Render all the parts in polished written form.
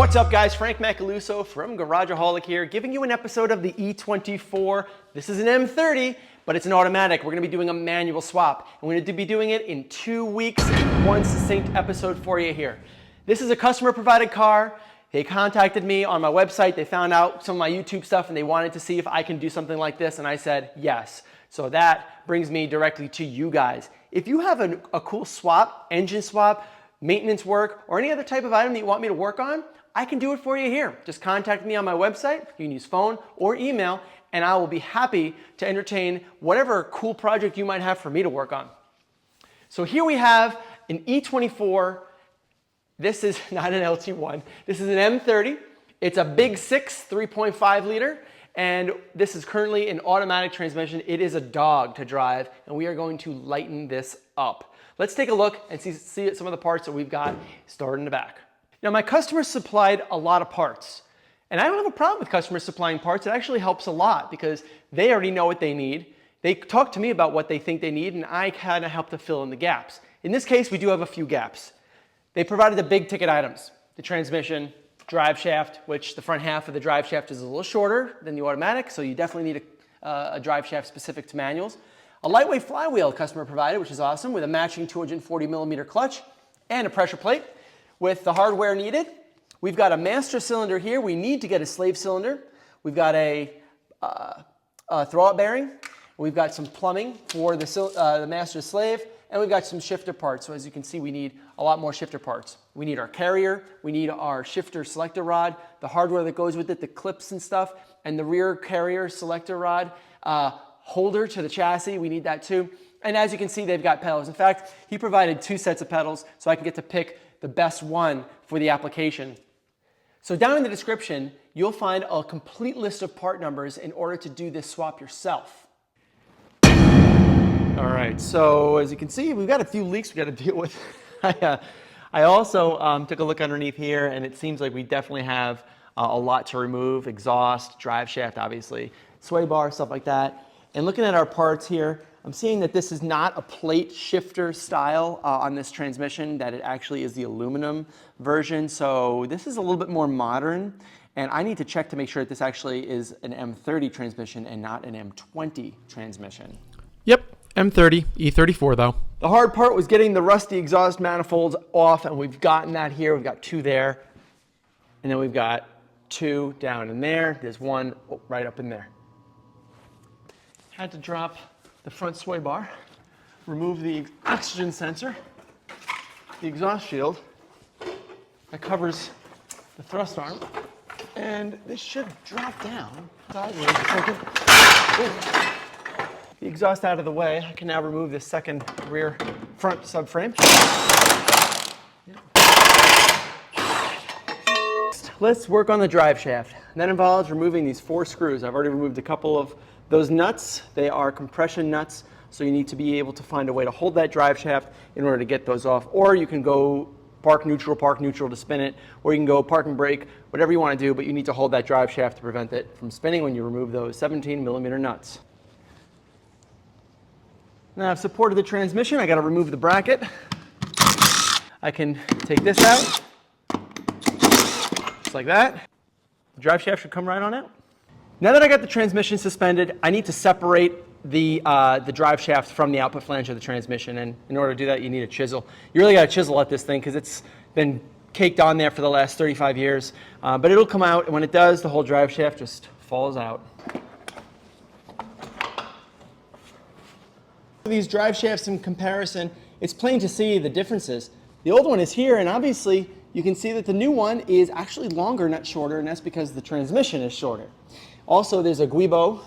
What's up guys, Frank Macaluso from Garageaholic here, giving you an episode of the E24. This is an M30, but it's an automatic. We're gonna be doing a manual swap. And we're gonna be doing it in 2 weeks, one succinct episode for you here. This is a customer provided car. They contacted me on my website, they found out some of my YouTube stuff and they wanted to see if I can do something like this, and I said yes. So that brings me directly to you guys. If you have a cool swap, engine swap, maintenance work, or any other type of item that you want me to work on, I can do it for you here. Just contact me on my website. You can use phone or email, and I will be happy to entertain whatever cool project you might have for me to work on. So here we have an E24. This is not an LT1. This is an M30. It's a big 6, 3.5 liter, and this is currently an automatic transmission. It is a dog to drive, and we are going to lighten this up. Let's take a look and see some of the parts that we've got stored in the back. Now, my customers supplied a lot of parts, and I don't have a problem with customers supplying parts. It actually helps a lot because they already know what they need. They talk to me about what they think they need, and I kind of help to fill in the gaps. In this case, we do have a few gaps. They provided the big ticket items, the transmission, drive shaft, which the front half of the drive shaft is a little shorter than the automatic, so you definitely need a drive shaft specific to manuals. A lightweight flywheel customer provided, which is awesome, with a matching 240 millimeter clutch and a pressure plate. With the hardware needed, we've got a master cylinder here. We need to get a slave cylinder. We've got a throwout bearing. We've got some plumbing for the master slave, and we've got some shifter parts. So as you can see, we need a lot more shifter parts. We need our carrier, we need our shifter selector rod, the hardware that goes with it, the clips and stuff, and the rear carrier selector rod, holder to the chassis, we need that too. And as you can see, they've got pedals. In fact, he provided 2 sets of pedals, so I can get to pick the best one for the application. So down in the description, you'll find a complete list of part numbers in order to do this swap yourself. All right, so as you can see, we've got a few leaks we've got to deal with. I also took a look underneath here, and it seems like we definitely have a lot to remove. Exhaust, drive shaft, obviously, sway bar, stuff like that. And looking at our parts here, I'm seeing that this is not a plate shifter style on this transmission, that it actually is the aluminum version. So this is a little bit more modern, and I need to check to make sure that this actually is an M30 transmission and not an M20 transmission. Yep, M30, E34 though. The hard part was getting the rusty exhaust manifolds off, and we've gotten that here. We've got 2 there, and then we've got 2 down in there. There's 1 right up in there. Had to drop the front sway bar, remove the oxygen sensor, the exhaust shield that covers the thrust arm, and this should drop down sideways a second. The exhaust out of the way, I can now remove this second rear front subframe. Let's work on the drive shaft. That involves removing these 4 screws. I've already removed a couple of those nuts. They are compression nuts, so you need to be able to find a way to hold that drive shaft in order to get those off. Or you can go park neutral to spin it, or you can go park and brake, whatever you want to do, but you need to hold that drive shaft to prevent it from spinning when you remove those 17 millimeter nuts. Now I've supported the transmission, I got to remove the bracket. I can take this out, just like that. The drive shaft should come right on out. Now that I got the transmission suspended, I need to separate the drive shaft from the output flange of the transmission, and in order to do that, you need a chisel. You really got to chisel at this thing because it's been caked on there for the last 35 years, but it'll come out, and when it does, the whole drive shaft just falls out. These drive shafts in comparison, it's plain to see the differences. The old one is here, and obviously you can see that the new one is actually longer, not shorter, and that's because the transmission is shorter. Also, there's a Guibo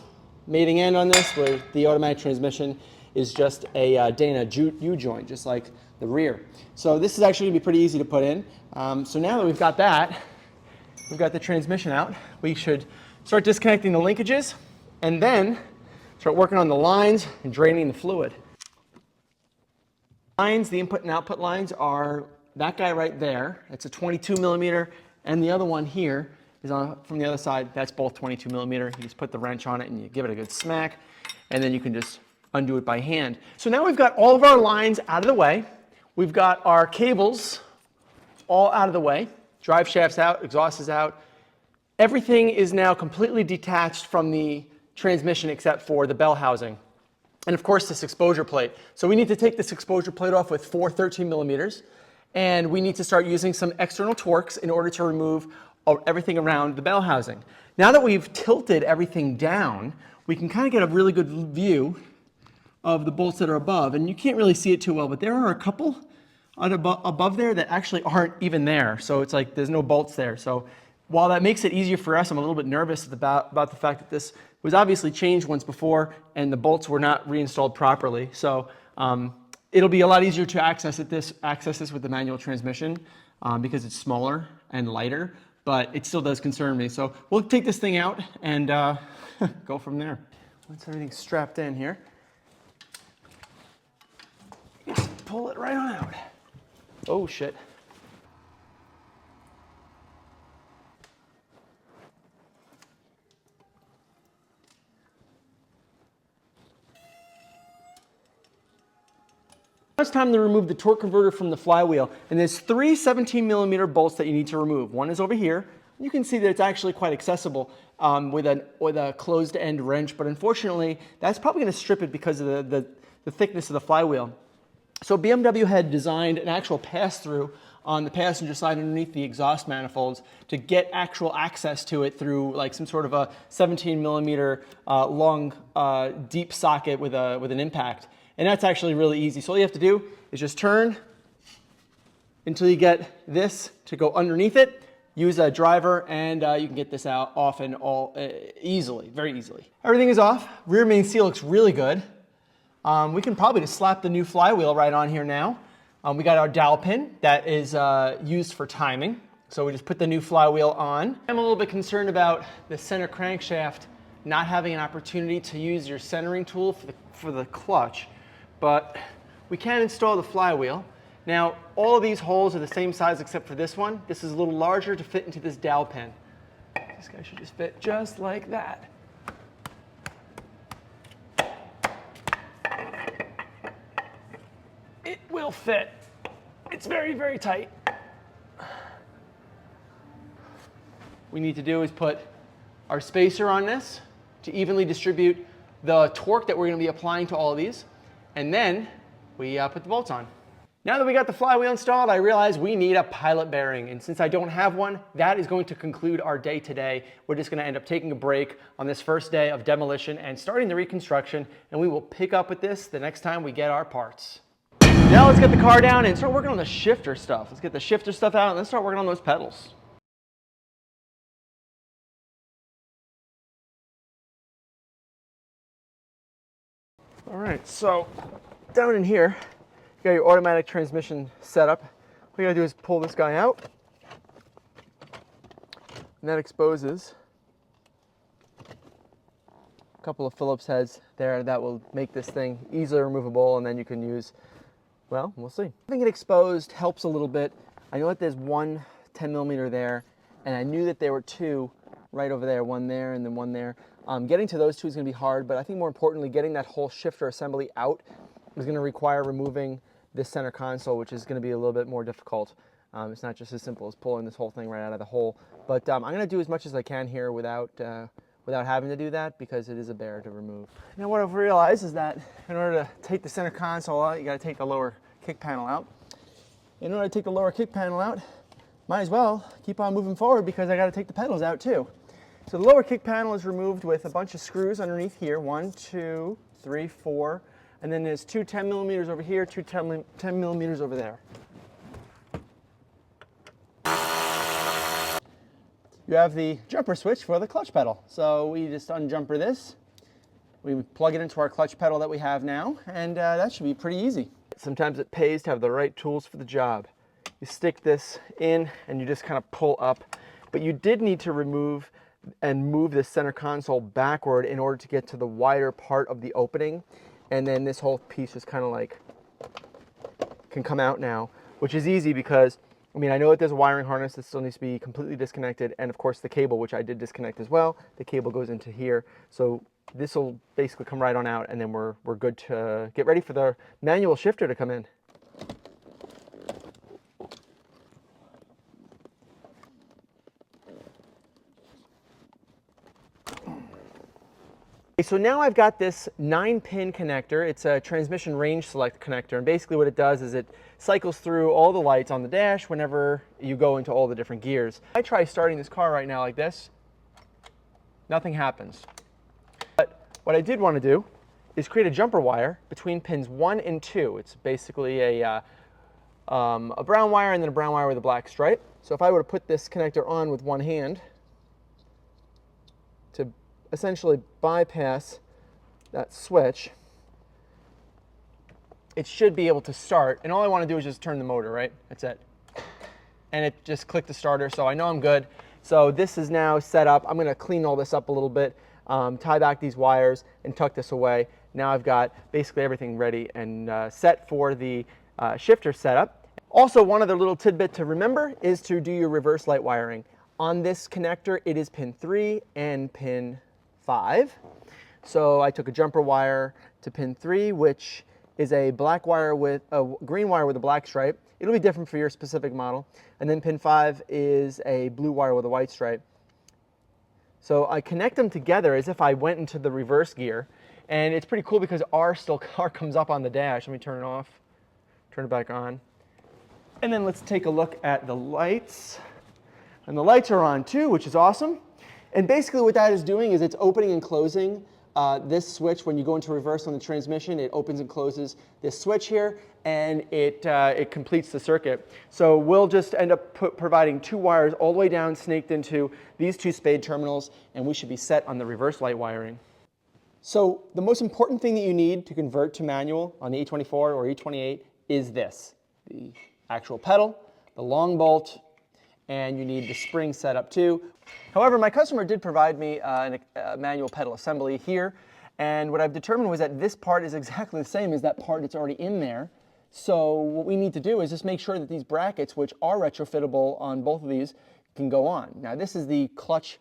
mating end on this, where the automatic transmission is just a Dana U-joint, just like the rear. So this is actually going to be pretty easy to put in. So now that we've got that, we've got the transmission out, we should start disconnecting the linkages, and then start working on the lines and draining the fluid. Lines, the input and output lines are that guy right there. It's a 22 millimeter, and the other one here is from the other side. That's both 22 millimeter. You just put the wrench on it and you give it a good smack, and then you can just undo it by hand. So now we've got all of our lines out of the way. We've got our cables all out of the way. drive shaft's out, exhaust is out. Everything is now completely detached from the transmission except for the bell housing. And of course this exposure plate. So we need to take this exposure plate off with 4 13 millimeters, and we need to start using some external torques in order to remove everything around the bell housing. Now that we've tilted everything down, we can kind of get a really good view of the bolts that are above, and you can't really see it too well, but there are a couple above there that actually aren't even there. So it's like there's no bolts there. So while that makes it easier for us, I'm a little bit nervous about the fact that this was obviously changed once before and the bolts were not reinstalled properly. So it'll be a lot easier to access this with the manual transmission because it's smaller and lighter, but it still does concern me. So we'll take this thing out and go from there. Once everything's strapped in here, just pull it right on out. Oh shit. Now it's time to remove the torque converter from the flywheel, and there's 3 17 millimeter bolts that you need to remove. One is over here. You can see that it's actually quite accessible with a closed end wrench, but unfortunately that's probably going to strip it because of the thickness of the flywheel. So BMW had designed an actual pass-through on the passenger side underneath the exhaust manifolds to get actual access to it through like some sort of a 17 millimeter long deep socket with an impact. And that's actually really easy. So all you have to do is just turn until you get this to go underneath it. Use a driver and you can get this out off and all easily, very easily. Everything is off. Rear main seal looks really good. We can probably just slap the new flywheel right on here now. We got our dowel pin that is used for timing. So we just put the new flywheel on. I'm a little bit concerned about the center crankshaft not having an opportunity to use your centering tool for the clutch, but we can install the flywheel. Now, all of these holes are the same size except for this one. This is a little larger to fit into this dowel pin. This guy should just fit just like that. It will fit. It's very, very tight. We need to do is put our spacer on this to evenly distribute the torque that we're going to be applying to all of these, and then we put the bolts on. Now that we got the flywheel installed, I realize we need a pilot bearing, and since I don't have one, that is going to conclude our day today. We're just going to end up taking a break on this first day of demolition and starting the reconstruction, and we will pick up with this the next time we get our parts. Now let's get the car down and start working on the shifter stuff. Let's get the shifter stuff out and let's start working on those pedals. All right, so down in here, you got your automatic transmission setup. What you gotta do is pull this guy out, and that exposes a couple of Phillips heads there that will make this thing easily removable, and then you can use, well, we'll see. Having it exposed helps a little bit. I know that there's one 10 millimeter there, and I knew that there were two right over there, one there and then one there. Getting to those two is going to be hard, but I think more importantly, getting that whole shifter assembly out is going to require removing this center console, which is going to be a little bit more difficult. It's not just as simple as pulling this whole thing right out of the hole. But I'm going to do as much as I can here without having to do that, because it is a bear to remove. Now what I've realized is that in order to take the center console out, you got to take the lower kick panel out. In order to take the lower kick panel out, might as well keep on moving forward, because I got to take the pedals out too. So the lower kick panel is removed with a bunch of screws underneath here. 1, 2, 3, 4. And then there's two 10 millimeters over here, two 10 millimeters over there. You have the jumper switch for the clutch pedal. So we just unjumper this. We plug it into our clutch pedal that we have now, and that should be pretty easy. Sometimes it pays to have the right tools for the job. You stick this in and you just kind of pull up. But you did need to remove and move the center console backward in order to get to the wider part of the opening. And then this whole piece just kind of like can come out now, which is easy because, I mean, I know that there's a wiring harness that still needs to be completely disconnected, and of course the cable, which I did disconnect as well. The cable goes into here. So this will basically come right on out, and then we're good to get ready for the manual shifter to come in. Okay, so now I've got this 9-pin connector. It's a transmission range select connector, and basically what it does is it cycles through all the lights on the dash whenever you go into all the different gears. I try starting this car right now like this. Nothing happens. But what I did want to do is create a jumper wire between pins 1 and 2. It's basically a brown wire and then a brown wire with a black stripe. So if I were to put this connector on with one hand to essentially bypass that switch, it should be able to start. And all I want to do is just turn the motor, right? That's it. And it just clicked the starter, so I know I'm good. So this is now set up. I'm going to clean all this up a little bit, tie back these wires, and tuck this away. Now I've got basically everything ready and set for the shifter setup. Also, one other little tidbit to remember is to do your reverse light wiring. On this connector, it is pin 3 and pin 5. So I took a jumper wire to pin 3, which is a black wire with a green wire with a black stripe. It'll be different for your specific model. And then pin 5 is a blue wire with a white stripe. So I connect them together as if I went into the reverse gear. And it's pretty cool because R comes up on the dash. Let me turn it off, turn it back on. And then let's take a look at the lights. And the lights are on too, which is awesome. And basically what that is doing is it's opening and closing this switch. When you go into reverse on the transmission, it opens and closes this switch here, and it completes the circuit. So we'll just end up providing 2 wires all the way down, snaked into these 2 spade terminals, and we should be set on the reverse light wiring. So the most important thing that you need to convert to manual on the E24 or E28 is this: the actual pedal, the long bolt, and you need the spring setup too. However, my customer did provide me a manual pedal assembly here, and what I've determined was that this part is exactly the same as that part that's already in there. So what we need to do is just make sure that these brackets, which are retrofittable on both of these, can go on. Now this is the clutch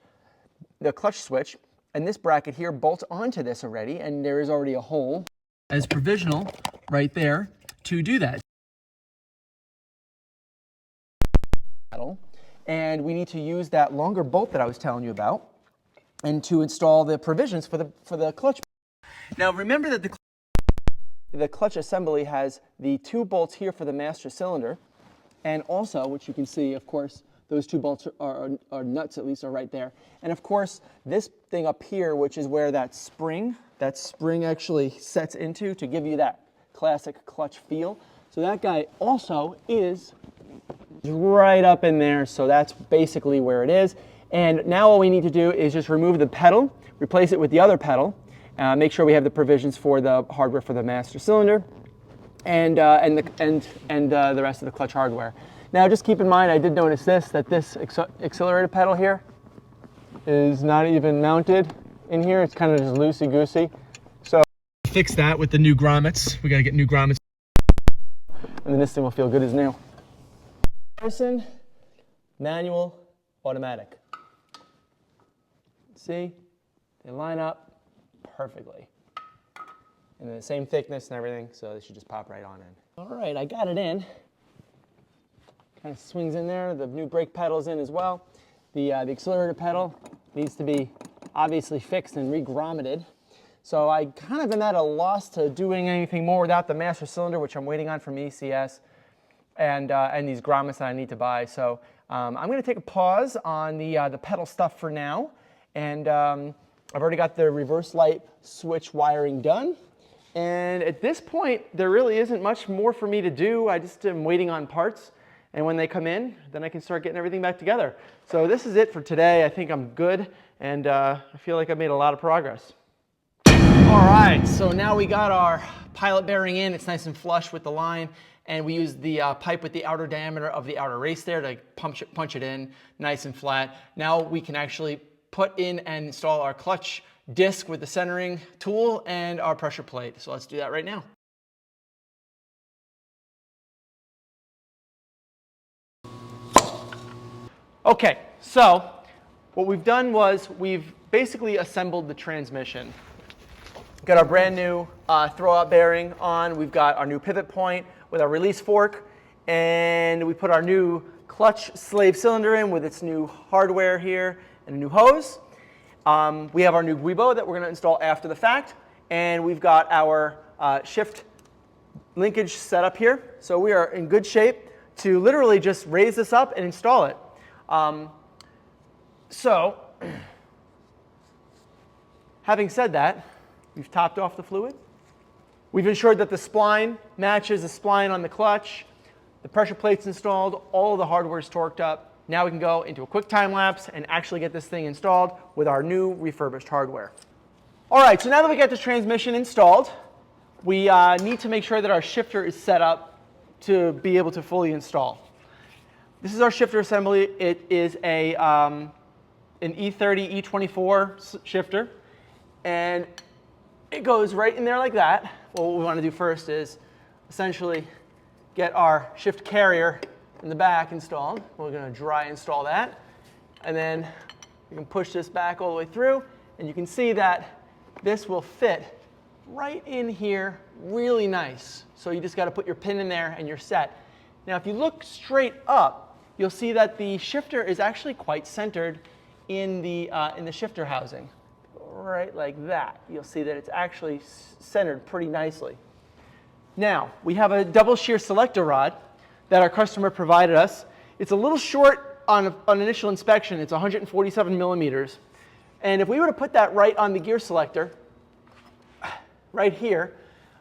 switch, and this bracket here bolts onto this already, and there is already a hole as provisional right there to do that. And we need to use that longer bolt that I was telling you about, and to install the provisions for the clutch. Now remember that the clutch assembly has the 2 bolts here for the master cylinder, and also, which you can see, of course, those 2 bolts are nuts, at least, are right there. And of course, this thing up here, which is where that spring actually sets into to give you that classic clutch feel. So that guy also is right up in there, so that's basically where it is. And now all we need to do is just remove the pedal, replace it with the other pedal, make sure we have the provisions for the hardware for the master cylinder, and the rest of the clutch hardware. Now just keep in mind, I did notice that this accelerator pedal here is not even mounted in here. It's kind of just loosey-goosey. So fix that with the new grommets. We got to get new grommets, and then this thing will feel good as new. Manual, automatic. See, they line up perfectly. And the same thickness and everything, so they should just pop right on in. All right, I got it in. Kind of swings in there. The new brake pedal's in as well. The accelerator pedal needs to be obviously fixed and re-grommeted. So I kind of am at a loss to doing anything more without the master cylinder, which I'm waiting on from ECS. And these grommets that I need to buy. So I'm going to take a pause on the pedal stuff for now. And I've already got the reverse light switch wiring done. And at this point, there really isn't much more for me to do. I just am waiting on parts. And when they come in, then I can start getting everything back together. So this is it for today. I think I'm good. And I feel like I've made a lot of progress. All right, so now we got our pilot bearing in. It's nice and flush with the line. And we use the pipe with the outer diameter of the outer race there to punch it in nice and flat. Now we can actually put in and install our clutch disc with the centering tool and our pressure plate. So let's do that right now. Okay, so what we've done was we've basically assembled the transmission. Got our brand new throwout bearing on. We've got our new pivot point with our release fork, and we put our new clutch slave cylinder in with its new hardware here and a new hose. We have our new guibo that we're going to install after the fact, and we've got our shift linkage set up here. So we are in good shape to literally just raise this up and install it. So having said that, we've topped off the fluid. We've ensured that the spline matches the spline on the clutch. The pressure plate's installed. All of the hardware is torqued up. Now we can go into a quick time lapse and actually get this thing installed with our new refurbished hardware. All right, so now that we got the transmission installed, we need to make sure that our shifter is set up to be able to fully install. This is our shifter assembly. It is an E30 E24 shifter, and it goes right in there like that. Well, what we want to do first is essentially get our shift carrier in the back installed. We're going to dry install that, and then you can push this back all the way through, and you can see that this will fit right in here really nice. So you just got to put your pin in there and you're set. Now if you look straight up, you'll see that the shifter is actually quite centered in the shifter housing. Right like that. You'll see that it's actually centered pretty nicely. Now, we have a double shear selector rod that our customer provided us. It's a little short on initial inspection. It's 147 millimeters. And if we were to put that right on the gear selector, right here,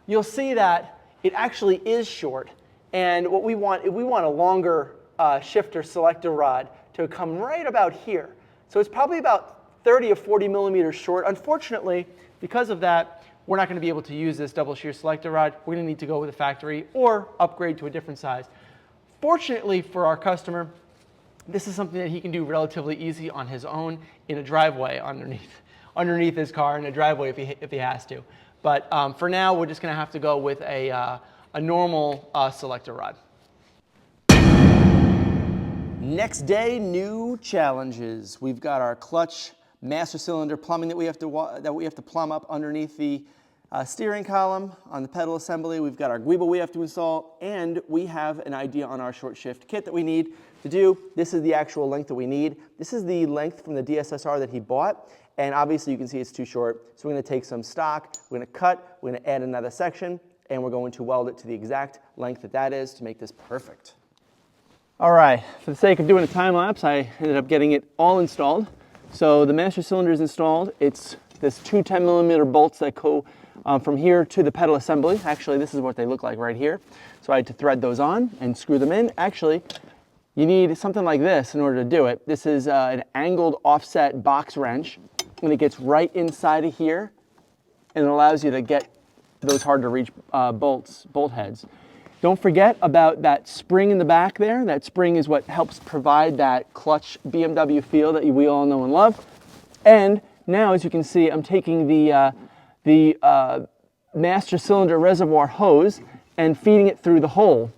you'll see that it actually is short. And what we want, we want a longer shifter selector rod to come right about here. So it's probably about 30 or 40 millimeters short. Unfortunately, because of that, we're not going to be able to use this double shear selector rod. We're going to need to go with a factory or upgrade to a different size. Fortunately for our customer, this is something that he can do relatively easy on his own in a driveway underneath his car in a driveway if he has to. But for now, we're just going to have to go with a normal selector rod. Next day, new challenges. We've got our clutch master cylinder plumbing that we have to plumb up underneath the steering column on the pedal assembly. We've got our guibo we have to install, and we have an idea on our short shift kit that we need to do. This is the actual length that we need. This is the length from the DSSR that he bought, and obviously you can see it's too short. So we're going to take some stock, we're going to cut, we're going to add another section, and we're going to weld it to the exact length that is to make this perfect. All right, for the sake of doing a time lapse, I ended up getting it all installed. So the master cylinder is installed. It's this two 10 millimeter bolts that go from here to the pedal assembly. Actually, this is what they look like right here. So I had to thread those on and screw them in. Actually, you need something like this in order to do it. This is an angled offset box wrench, and it gets right inside of here, and it allows you to get those hard to reach bolt heads. Don't forget about that spring in the back there. That spring is what helps provide that clutch BMW feel that we all know and love. And now, as you can see, I'm taking the master cylinder reservoir hose and feeding it through the hole.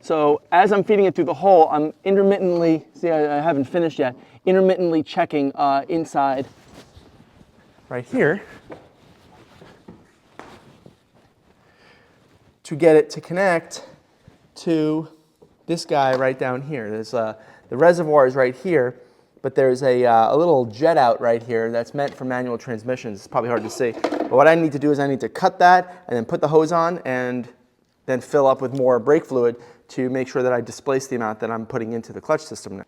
So as I'm feeding it through the hole, I'm intermittently, see I haven't finished yet, intermittently checking inside right here to get it to connect to this guy right down here. There's the reservoir is right here, but there's a little jet out right here that's meant for manual transmissions. It's probably hard to see. But what I need to do is I need to cut that and then put the hose on and then fill up with more brake fluid to make sure that I displace the amount that I'm putting into the clutch system now.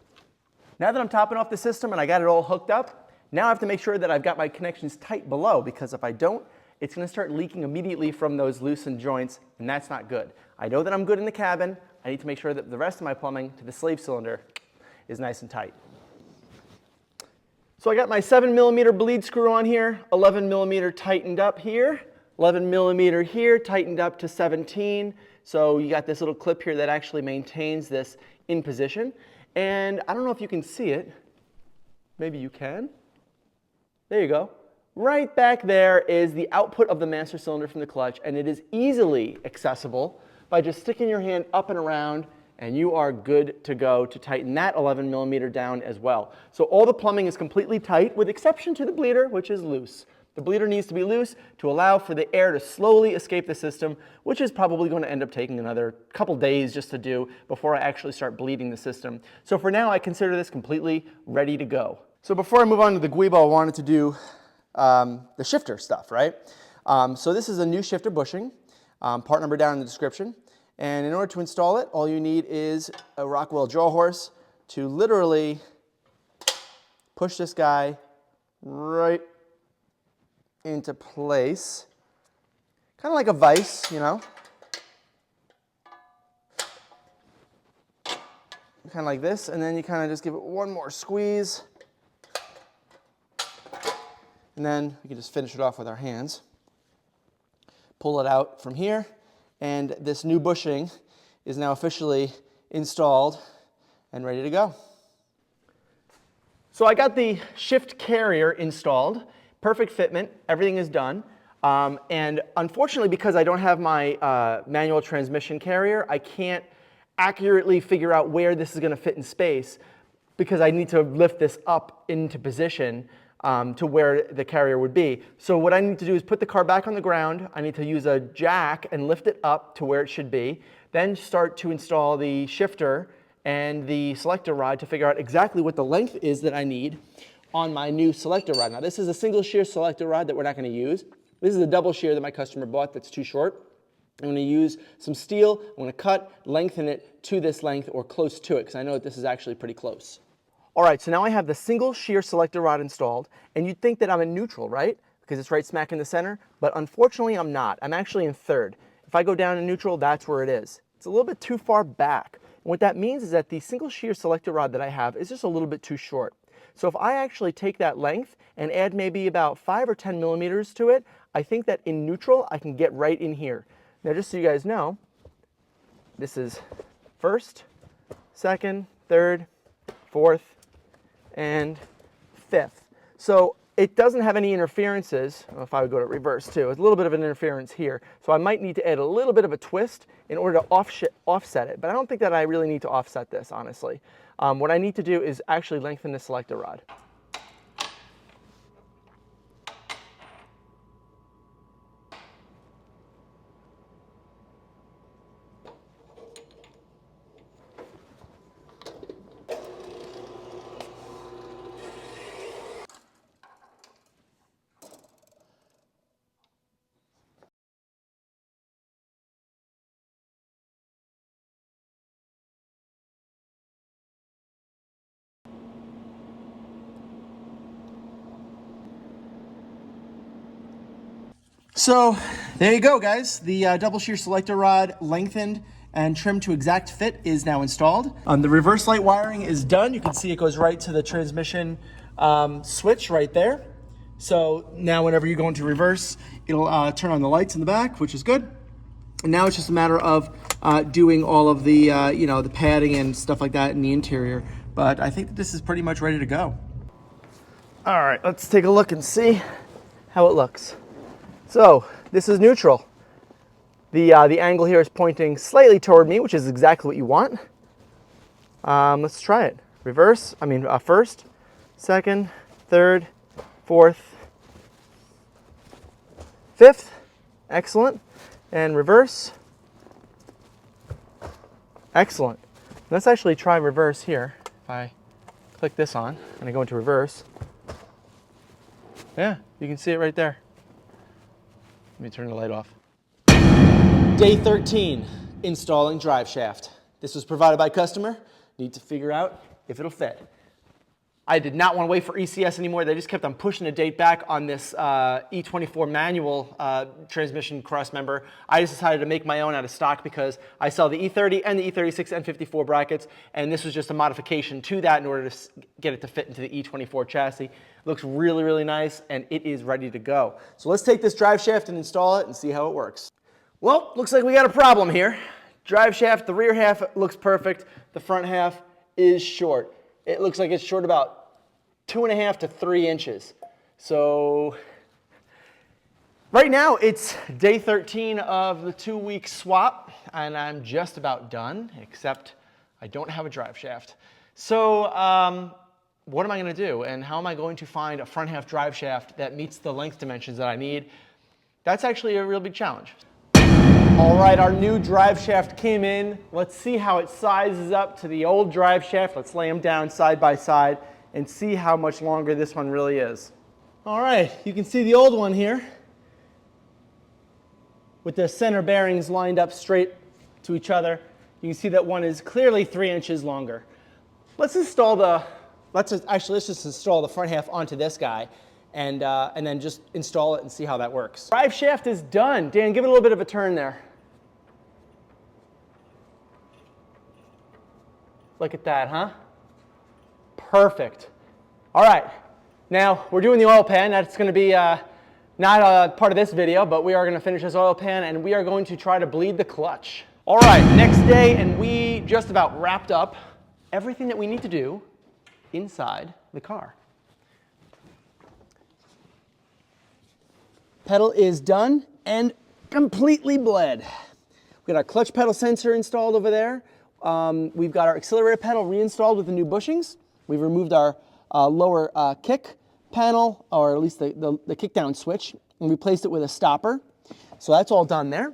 Now that I'm topping off the system and I got it all hooked up, now I have to make sure that I've got my connections tight below, because if I don't, it's going to start leaking immediately from those loosened joints, and that's not good. I know that I'm good in the cabin. I need to make sure that the rest of my plumbing to the slave cylinder is nice and tight. So I got my 7 millimeter bleed screw on here, 11 millimeter tightened up here, 11 millimeter here, tightened up to 17. So you got this little clip here that actually maintains this in position. And I don't know if you can see it. Maybe you can. There you go. Right back there is the output of the master cylinder from the clutch, and it is easily accessible by just sticking your hand up and around, and you are good to go to tighten that 11 millimeter down as well. So all the plumbing is completely tight, with exception to the bleeder, which is loose. The bleeder needs to be loose to allow for the air to slowly escape the system, which is probably going to end up taking another couple days just to do before I actually start bleeding the system. So for now, I consider this completely ready to go. So before I move on to the guibo, I wanted to do the shifter stuff, right? So this is a new shifter bushing, part number down in the description. And in order to install it, all you need is a Rockwell draw horse to literally push this guy right into place. Kind of like a vise, you know. Kind of like this, and then you kind of just give it one more squeeze. And then we can just finish it off with our hands. Pull it out from here, and this new bushing is now officially installed and ready to go. So I got the shift carrier installed, perfect fitment, everything is done. And unfortunately, because I don't have my manual transmission carrier, I can't accurately figure out where this is going to fit in space because I need to lift this up into position to where the carrier would be. So what I need to do is put the car back on the ground. I need to use a jack and lift it up to where it should be, then start to install the shifter and the selector rod to figure out exactly what the length is that I need on my new selector rod. Now this is a single shear selector rod that we're not going to use. This is a double shear that my customer bought that's too short. I'm going to use some steel. I'm going to cut, lengthen it to this length or close to it because I know that this is actually pretty close. All right, so now I have the single shear selector rod installed, and you'd think that I'm in neutral, right? Because it's right smack in the center, but unfortunately I'm not. I'm actually in third. If I go down in neutral, that's where it is. It's a little bit too far back. And what that means is that the single shear selector rod that I have is just a little bit too short. So if I actually take that length and add maybe about 5 or 10 millimeters to it, I think that in neutral I can get right in here. Now just so you guys know, this is first, second, third, fourth, and fifth. So it doesn't have any interferences. If I would go to reverse too, it's a little bit of an interference here. So I might need to add a little bit of a twist in order to offset it. But I don't think that I really need to offset this, honestly. What I need to do is actually lengthen the selector rod. So there you go, guys. The double shear selector rod lengthened and trimmed to exact fit is now installed. The reverse light wiring is done. You can see it goes right to the transmission switch right there. So now whenever you go into reverse, it'll turn on the lights in the back, which is good. And now it's just a matter of doing all of the, the padding and stuff like that in the interior. But I think that this is pretty much ready to go. All right, let's take a look and see how it looks. So this is neutral. The angle here is pointing slightly toward me, which is exactly what you want. Let's try it. Reverse, first, second, third, fourth, fifth. Excellent. And reverse. Excellent. Let's actually try reverse here. If I click this on and I go into reverse. Yeah, you can see it right there. Let me turn the light off. Day 13, installing drive shaft. This was provided by customer. Need to figure out if it'll fit. I did not want to wait for ECS anymore. They just kept on pushing the date back on this E24 manual transmission cross member. I just decided to make my own out of stock because I sell the E30 and the E36 N54 brackets, and this was just a modification to that in order to get it to fit into the E24 chassis. Looks really, really nice, and it is ready to go. So let's take this drive shaft and install it and see how it works. Well, looks like we got a problem here. Drive shaft, the rear half looks perfect. The front half is short. It looks like it's short about 2.5 to 3 inches. So right now it's day 13 of the 2-week swap, and I'm just about done, except I don't have a drive shaft. So what am I going to do, and how am I going to find a front half drive shaft that meets the length dimensions that I need? That's actually a real big challenge. All right, our new drive shaft came in. Let's see how it sizes up to the old drive shaft. Let's lay them down side by side and see how much longer this one really is. All right, you can see the old one here with the center bearings lined up straight to each other. You can see that one is clearly 3 inches longer. Let's just install the front half onto this guy and then just install it and see how that works. Drive shaft is done. Dan, give it a little bit of a turn there. Look at that, huh? Perfect. All right, now we're doing the oil pan. That's going to be not a part of this video, but we are going to finish this oil pan and we are going to try to bleed the clutch. All right, next day, and we just about wrapped up everything that we need to do inside the car. Pedal is done and completely bled. We've got our clutch pedal sensor installed over there. We've got our accelerator pedal reinstalled with the new bushings. We've removed our lower kick panel, or at least the kick down switch, and replaced it with a stopper. So that's all done there.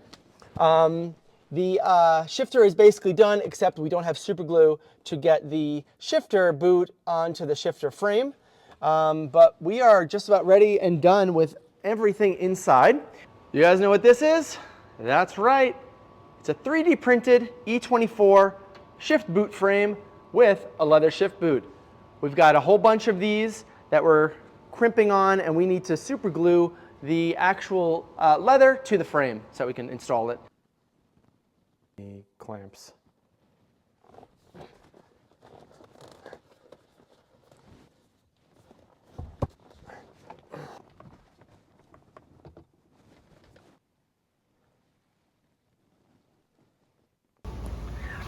The shifter is basically done, except we don't have super glue to get the shifter boot onto the shifter frame. But we are just about ready and done with everything inside. You guys know what this is? That's right. It's a 3D printed E24 shift boot frame with a leather shift boot. We've got a whole bunch of these that we're crimping on, and we need to super glue the actual leather to the frame so we can install it. The clamps.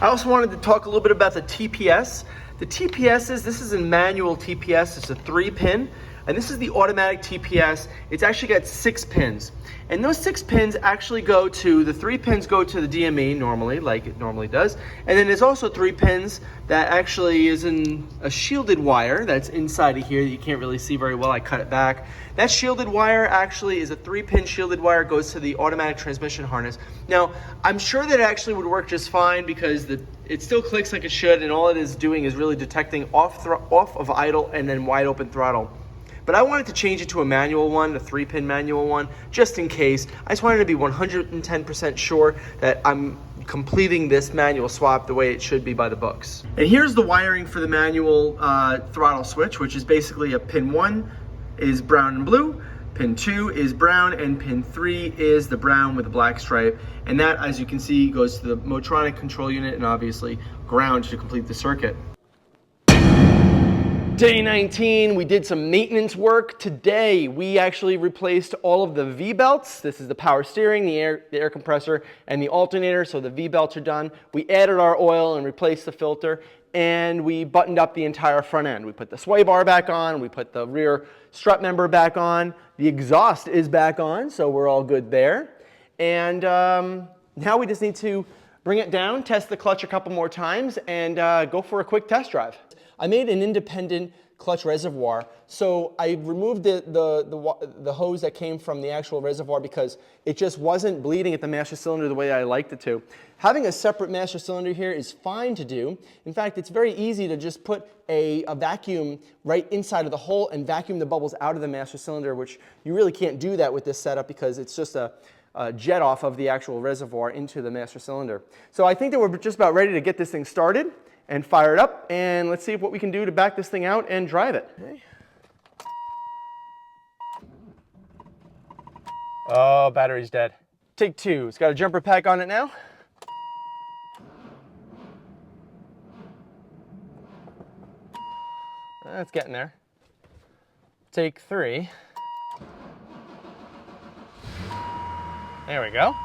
I also wanted to talk a little bit about the TPS. The TPS this is a manual TPS. It's a 3-pin, and this is the automatic TPS. It's actually got 6 pins. And those 6 pins actually go to, the 3 pins go to the DME normally, like it normally does. And then there's also 3 pins that actually is in a shielded wire that's inside of here that you can't really see very well. I cut it back. That shielded wire actually is a 3-pin shielded wire, goes to the automatic transmission harness. Now, I'm sure that it actually would work just fine because it still clicks like it should, and all it is doing is really detecting off of idle and then wide open throttle. But I wanted to change it to a manual one, a 3-pin manual one, just in case. I just wanted to be 110% sure that I'm completing this manual swap the way it should be by the books. And here's the wiring for the manual throttle switch, which is basically a pin 1 is brown and blue, pin 2 is brown, and pin 3 is the brown with the black stripe. And that, as you can see, goes to the Motronic control unit and obviously ground to complete the circuit. Day 19, we did some maintenance work. Today, we actually replaced all of the V-belts. This is the power steering, the air compressor, and the alternator, so the V-belts are done. We added our oil and replaced the filter, and we buttoned up the entire front end. We put the sway bar back on, we put the rear strut member back on, the exhaust is back on, so we're all good there. And now we just need to bring it down, test the clutch a couple more times, and go for a quick test drive. I made an independent clutch reservoir, so I removed the hose that came from the actual reservoir because it just wasn't bleeding at the master cylinder the way I liked it to. Having a separate master cylinder here is fine to do. In fact, it's very easy to just put a vacuum right inside of the hole and vacuum the bubbles out of the master cylinder, which you really can't do that with this setup because it's just a jet off of the actual reservoir into the master cylinder. So I think that we're just about ready to get this thing started and fire it up, and let's see what we can do to back this thing out and drive it. Okay. Oh, battery's dead. Take 2. It's got a jumper pack on it now. That's getting there. Take 3. There we go.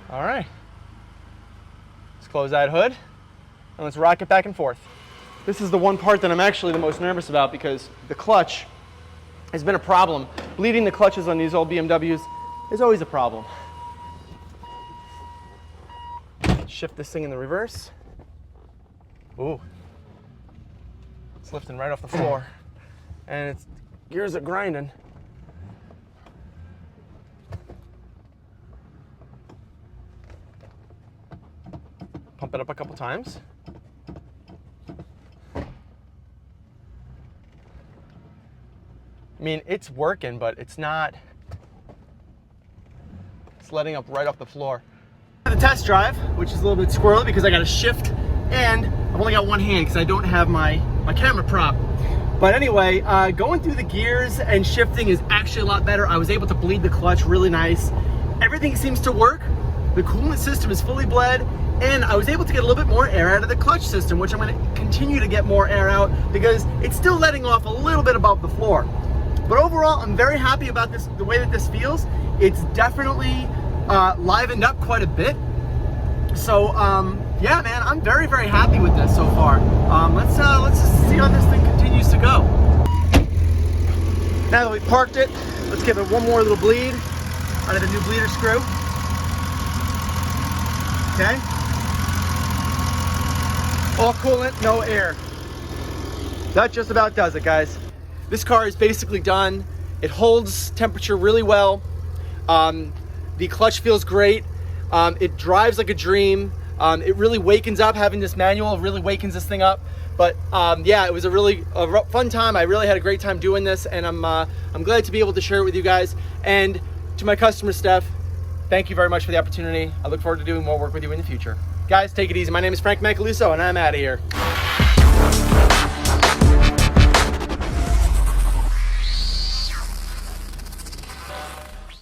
All right. Close that hood, and let's rock it back and forth. This is the one part that I'm actually the most nervous about because the clutch has been a problem. Bleeding the clutches on these old BMWs is always a problem. Shift this thing in the reverse. Ooh. It's lifting right off the floor. And its gears are grinding. Pump it up a couple times. I mean, it's working, but it's not, it's letting up right off the floor. The test drive, which is a little bit squirrely because I got to shift and I've only got one hand because I don't have my camera prop. But anyway, going through the gears and shifting is actually a lot better. I was able to bleed the clutch really nice. Everything seems to work. The coolant system is fully bled, and I was able to get a little bit more air out of the clutch system, which I'm going to continue to get more air out because it's still letting off a little bit above the floor. But overall, I'm very happy about this, the way that this feels. It's definitely livened up quite a bit. So yeah, man, I'm very, very happy with this so far. Let's just see how this thing continues to go. Now that we parked it, let's give it one more little bleed out of the new bleeder screw. Okay. All coolant, no air. That just about does it, guys. This car is basically done. It holds temperature really well. The clutch feels great. It drives like a dream. It really wakens up. Having this manual really wakens this thing up. But yeah, it was a really fun time. I really had a great time doing this, and I'm glad to be able to share it with you guys. And to my customer, Steph, thank you very much for the opportunity. I look forward to doing more work with you in the future. Guys, take it easy. My name is Frank Macaluso, and I'm out of here.